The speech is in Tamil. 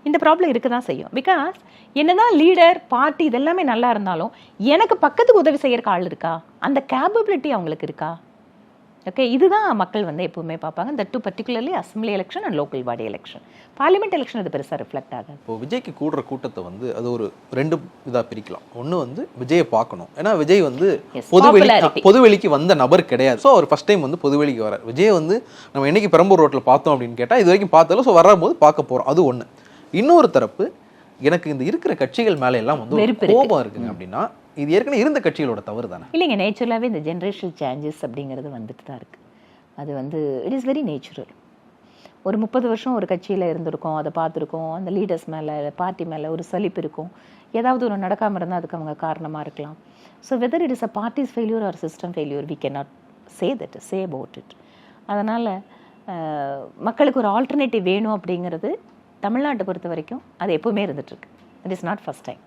இந்த ப்ராப்ளம் இருக்க தான் செய்யும். பிகாஸ் என்னதான் லீடர் பார்ட்டி இதெல்லாமே நல்லா இருந்தாலும் எனக்கு பக்கத்துக்கு உதவி செய்யறக்கு ஆள் இருக்கா, அந்த கேப்பபிலிட்டி அவங்களுக்கு இருக்கா? ஓகே, இதுதான் மக்கள் வந்து எப்பவுமே பார்ப்பாங்க. இந்த two particularly assembly election and local body election. Parliament election அது பெருசாக ரிஃப்ளெக்ட் ஆகாது. இப்போ விஜய்க்கு கூடுற கூட்டத்தை வந்து அது ஒரு 2 இதாக பிரிக்கலாம். ஒன்று வந்து விஜயை பார்க்கணும், ஏன்னா விஜய் வந்து பொதுவெளிக்கு வந்த நபர் கிடையாது. ஸோ அவர் ஃபர்ஸ்ட் டைம் வந்து பொதுவெளிக்கு வரார். விஜய் வந்து நம்ம என்னைக்கு பெரம்பூர் ரோட்டில் பார்த்தோம் அப்படின்னு கேட்டால் இது வரைக்கும் பார்த்தாலும் ஸோ வரும்போது பார்க்க போகிறோம், அது ஒன்று. இன்னொரு தரப்பு எனக்கு இந்த இருக்கிற கட்சிகள் மேலே எல்லாம் வந்து கோபம் இருக்குங்க அப்படின்னா இது ஏற்கனவே இருந்த கட்சிகளோட தவறு தானே? இல்லைங்க, நேச்சுரலாகவே இந்த ஜென்ரேஷனல் சேஞ்சஸ் அப்படிங்கிறது வந்துட்டு தான் இருக்குது. அது வந்து இட் இஸ் வெரி நேச்சுரல். ஒரு 30 வருஷம் ஒரு கட்சியில் இருந்திருக்கோம், அதை பார்த்துருக்கோம், அந்த லீடர்ஸ் மேலே பார்ட்டி மேலே ஒரு சலிப்பு இருக்கும். ஏதாவது ஒரு நடக்காமல் இருந்தால் அதுக்கு அவங்க காரணமாக இருக்கலாம். So whether it is a party's failure or system failure we can not say about it. அதனால் மக்களுக்கு ஒரு ஆல்டர்னேட்டிவ் வேணும் அப்படிங்கிறது தமிழ்நாட்டை பொறுத்த வரைக்கும் அது எப்போவுமே இருந்துகிட்ருக்கு. It is not first time.